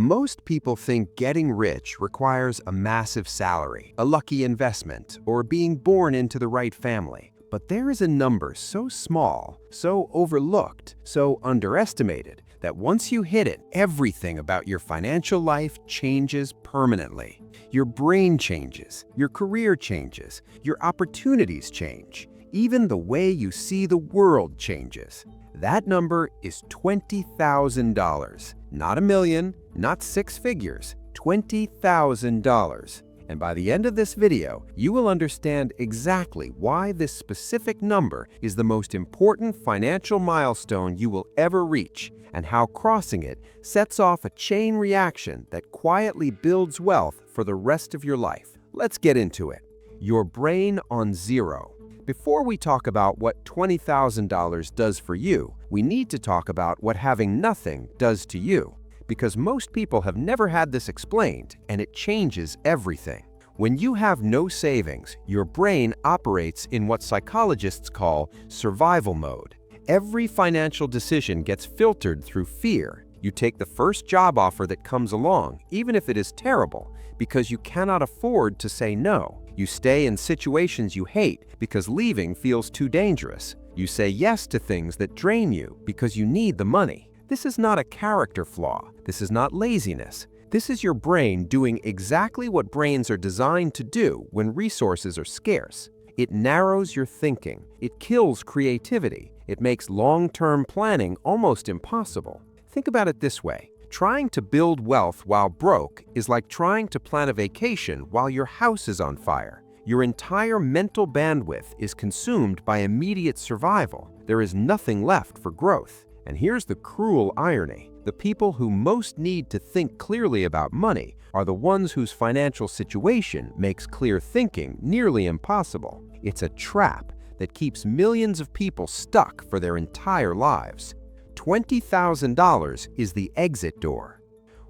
Most people think getting rich requires a massive salary, a lucky investment, or being born into the right family. But there is a number so small, so overlooked, so underestimated, that once you hit it, everything about your financial life changes permanently. Your brain changes, your career changes, your opportunities change. Even the way you see the world changes. That number is $20,000. Not a million, not six figures, $20,000. And by the end of this video, you will understand exactly why this specific number is the most important financial milestone you will ever reach, and how crossing it sets off a chain reaction that quietly builds wealth for the rest of your life. Let's get into it. Your brain on zero. Before we talk about what $20,000 does for you, we need to talk about what having nothing does to you. Because most people have never had this explained, and it changes everything. When you have no savings, your brain operates in what psychologists call survival mode. Every financial decision gets filtered through fear. You take the first job offer that comes along, even if it is terrible, because you cannot afford to say no. You stay in situations you hate because leaving feels too dangerous. You say yes to things that drain you because you need the money. This is not a character flaw. This is not laziness. This is your brain doing exactly what brains are designed to do when resources are scarce. It narrows your thinking. It kills creativity. It makes long-term planning almost impossible. Think about it this way. Trying to build wealth while broke is like trying to plan a vacation while your house is on fire. Your entire mental bandwidth is consumed by immediate survival. There is nothing left for growth. And here's the cruel irony. The people who most need to think clearly about money are the ones whose financial situation makes clear thinking nearly impossible. It's a trap that keeps millions of people stuck for their entire lives. $20,000 is the exit door.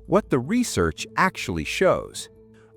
What the research actually shows.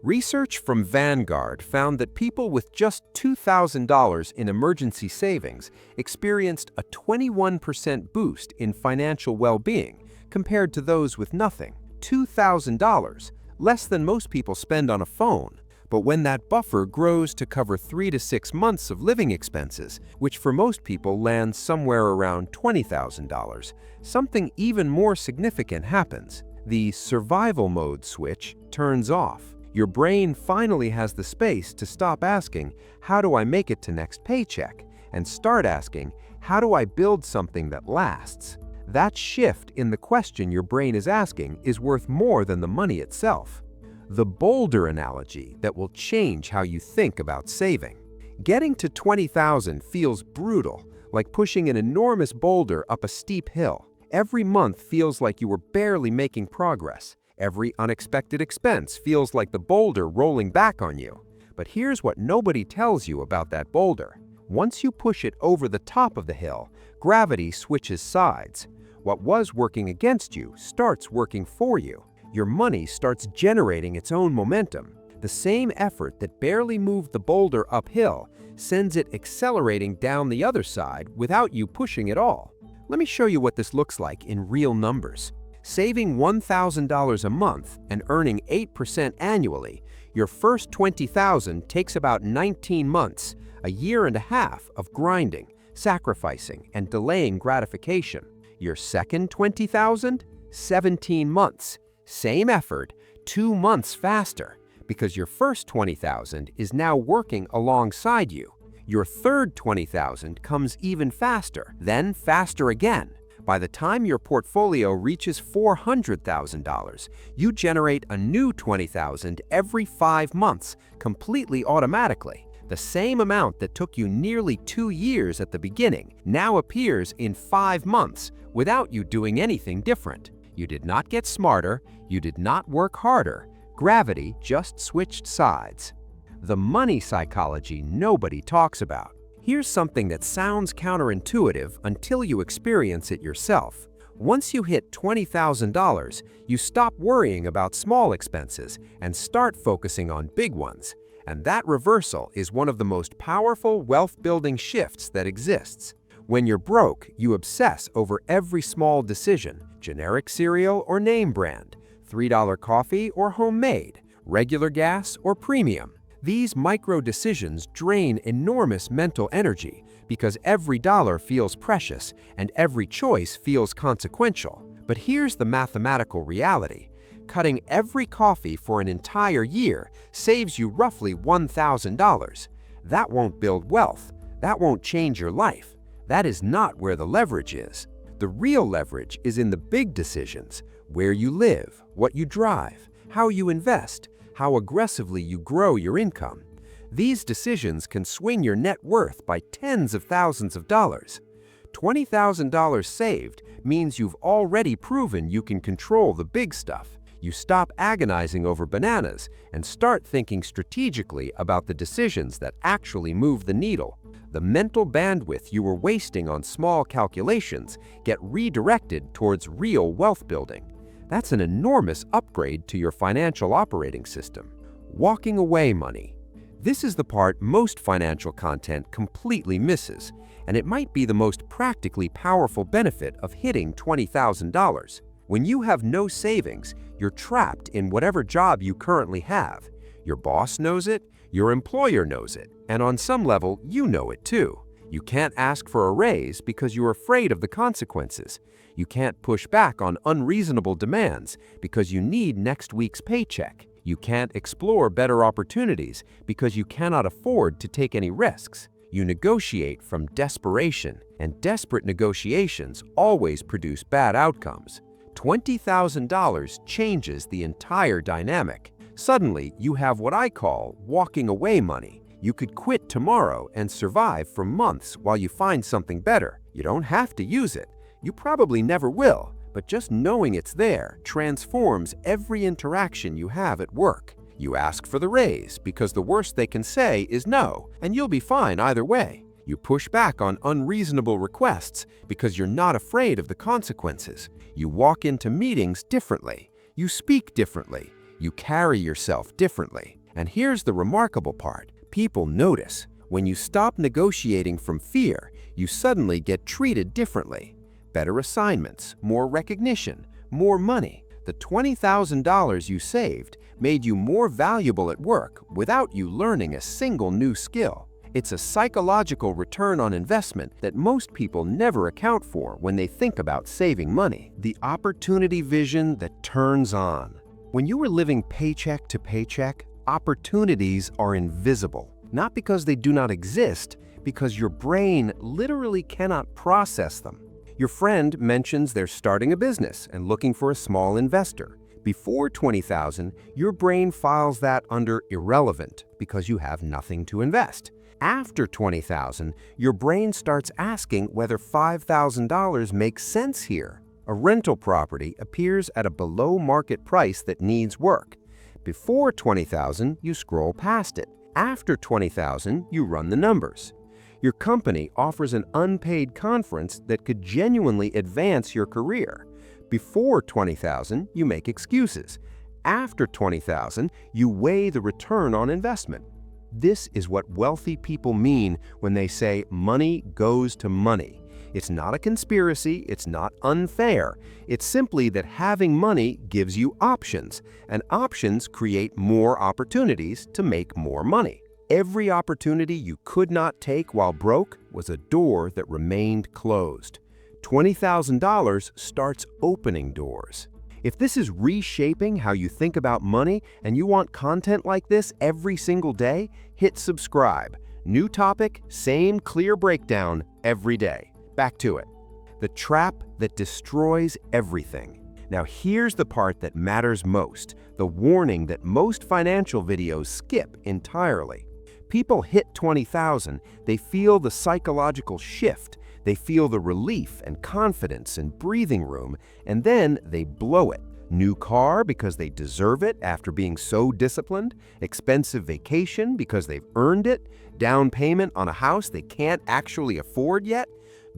Research from Vanguard found that people with just $2,000 in emergency savings experienced a 21% boost in financial well-being compared to those with nothing. $2,000, less than most people spend on a phone. But when that buffer grows to cover 3 to 6 months of living expenses, which for most people lands somewhere around $20,000, something even more significant happens. The survival mode switch turns off. Your brain finally has the space to stop asking, how do I make it to next paycheck? And start asking, how do I build something that lasts? That shift in the question your brain is asking is worth more than the money itself. The boulder analogy that will change how you think about saving. Getting to $20,000 feels brutal, like pushing an enormous boulder up a steep hill. Every month feels like you were barely making progress. Every unexpected expense feels like the boulder rolling back on you. But here's what nobody tells you about that boulder. Once you push it over the top of the hill, gravity switches sides. What was working against you starts working for you. Your money starts generating its own momentum. The same effort that barely moved the boulder uphill sends it accelerating down the other side without you pushing at all. Let me show you what this looks like in real numbers. Saving $1,000 a month and earning 8% annually, your first $20,000 takes about 19 months, a year and a half of grinding, sacrificing, and delaying gratification. Your second $20,000, 17 months. Same effort, 2 months faster, because your first $20,000 is now working alongside you. Your third $20,000 comes even faster, then faster again. By the time your portfolio reaches $400,000, you generate a new $20,000 every 5 months, completely automatically. The same amount that took you nearly 2 years at the beginning now appears in 5 months without you doing anything different. You did not get smarter, you did not work harder. Gravity just switched sides. The money psychology nobody talks about. Here's something that sounds counterintuitive until you experience it yourself. Once you hit $20,000, you stop worrying about small expenses and start focusing on big ones. And that reversal is one of the most powerful wealth-building shifts that exists. When you're broke, you obsess over every small decision, generic cereal or name brand, $3 coffee or homemade, regular gas or premium. These micro decisions drain enormous mental energy because every dollar feels precious and every choice feels consequential. But here's the mathematical reality. Cutting every coffee for an entire year saves you roughly $1,000. That won't build wealth. That won't change your life. That is not where the leverage is. The real leverage is in the big decisions: where you live, what you drive, how you invest, how aggressively you grow your income. These decisions can swing your net worth by tens of thousands of dollars. $20,000 saved means you've already proven you can control the big stuff. You stop agonizing over bananas and start thinking strategically about the decisions that actually move the needle. The mental bandwidth you were wasting on small calculations get redirected towards real wealth building. That's an enormous upgrade to your financial operating system. Walking away money. This is the part most financial content completely misses, and it might be the most practically powerful benefit of hitting $20,000. When you have no savings, you're trapped in whatever job you currently have. Your boss knows it, your employer knows it, and on some level, you know it too. You can't ask for a raise because you're afraid of the consequences. You can't push back on unreasonable demands because you need next week's paycheck. You can't explore better opportunities because you cannot afford to take any risks. You negotiate from desperation, and desperate negotiations always produce bad outcomes. $20,000 changes the entire dynamic. Suddenly, you have what I call walking away money. You could quit tomorrow and survive for months while you find something better. You don't have to use it. You probably never will, but just knowing it's there transforms every interaction you have at work. You ask for the raise because the worst they can say is no, and you'll be fine either way. You push back on unreasonable requests because you're not afraid of the consequences. You walk into meetings differently. You speak differently. You carry yourself differently. And here's the remarkable part. People notice. When you stop negotiating from fear, you suddenly get treated differently. Better assignments, more recognition, more money. The $20,000 you saved made you more valuable at work without you learning a single new skill. It's a psychological return on investment that most people never account for when they think about saving money. The opportunity vision that turns on. When you are living paycheck to paycheck, opportunities are invisible. Not because they do not exist, because your brain literally cannot process them. Your friend mentions they're starting a business and looking for a small investor. Before $20,000, your brain files that under irrelevant because you have nothing to invest. After $20,000, your brain starts asking whether $5,000 makes sense here. A rental property appears at a below-market price that needs work. Before $20,000, you scroll past it. After $20,000, you run the numbers. Your company offers an unpaid conference that could genuinely advance your career. Before $20,000, you make excuses. After $20,000, you weigh the return on investment. This is what wealthy people mean when they say money goes to money. It's not a conspiracy, it's not unfair. It's simply that having money gives you options, and options create more opportunities to make more money. Every opportunity you could not take while broke was a door that remained closed. $20,000 starts opening doors. If this is reshaping how you think about money and you want content like this every single day, hit subscribe. New topic, same clear breakdown every day. Back to it. The trap that destroys everything. Now here's the part that matters most, the warning that most financial videos skip entirely. People hit 20,000, they feel the psychological shift, they feel the relief and confidence and breathing room, and then they blow it. New car because they deserve it after being so disciplined, expensive vacation because they've earned it, down payment on a house they can't actually afford yet.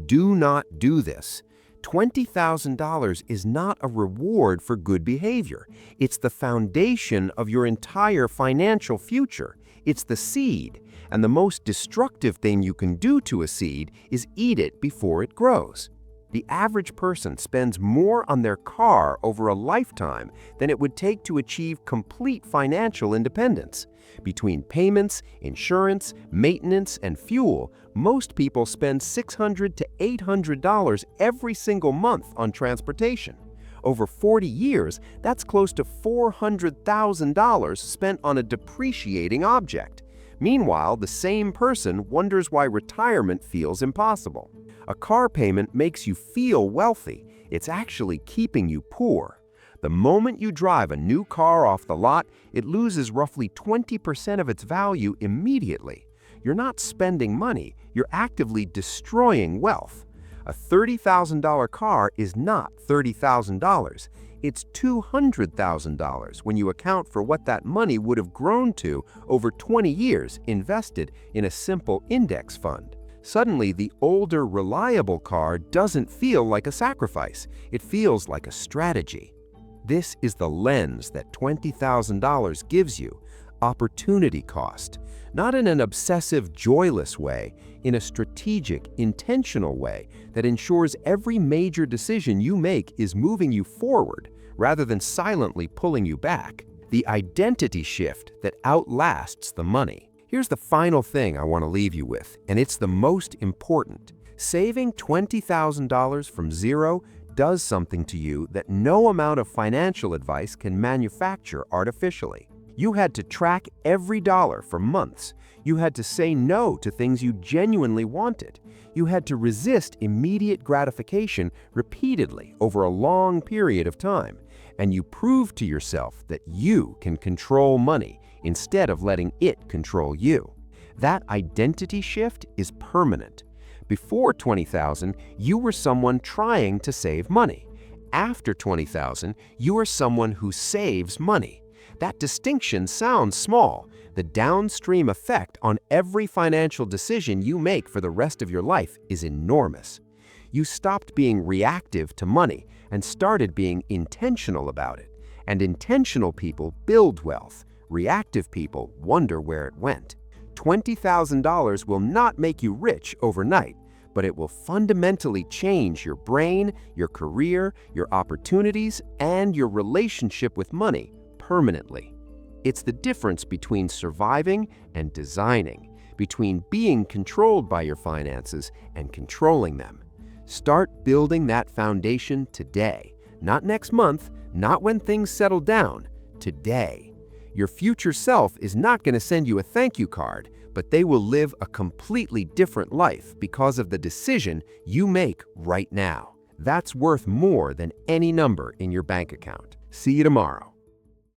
Do not do this. $20,000 is not a reward for good behavior. It's the foundation of your entire financial future. It's the seed, and the most destructive thing you can do to a seed is eat it before it grows. The average person spends more on their car over a lifetime than it would take to achieve complete financial independence. Between payments, insurance, maintenance, and fuel, most people spend $600 to $800 every single month on transportation. Over 40 years, that's close to $400,000 spent on a depreciating object. Meanwhile, the same person wonders why retirement feels impossible. A car payment makes you feel wealthy. It's actually keeping you poor. The moment you drive a new car off the lot, it loses roughly 20% of its value immediately. You're not spending money, you're actively destroying wealth. A $30,000 car is not $30,000. It's $200,000 when you account for what that money would have grown to over 20 years invested in a simple index fund. Suddenly, the older, reliable car doesn't feel like a sacrifice. It feels like a strategy. This is the lens that $20,000 gives you: opportunity cost. Not in an obsessive, joyless way, in a strategic, intentional way that ensures every major decision you make is moving you forward rather than silently pulling you back. The identity shift that outlasts the money. Here's the final thing I want to leave you with, and it's the most important. Saving $20,000 from zero does something to you that no amount of financial advice can manufacture artificially. You had to track every dollar for months. You had to say no to things you genuinely wanted. You had to resist immediate gratification repeatedly over a long period of time. And you proved to yourself that you can control money instead of letting it control you. That identity shift is permanent. Before 20,000, you were someone trying to save money. After 20,000, you are someone who saves money. That distinction sounds small. The downstream effect on every financial decision you make for the rest of your life is enormous. You stopped being reactive to money and started being intentional about it. And intentional people build wealth. Reactive people wonder where it went. $20,000 will not make you rich overnight, but it will fundamentally change your brain, your career, your opportunities, and your relationship with money permanently. It's the difference between surviving and designing, between being controlled by your finances and controlling them. Start building that foundation today, not next month, not when things settle down, today. Your future self is not going to send you a thank you card, but they will live a completely different life because of the decision you make right now. That's worth more than any number in your bank account. See you tomorrow.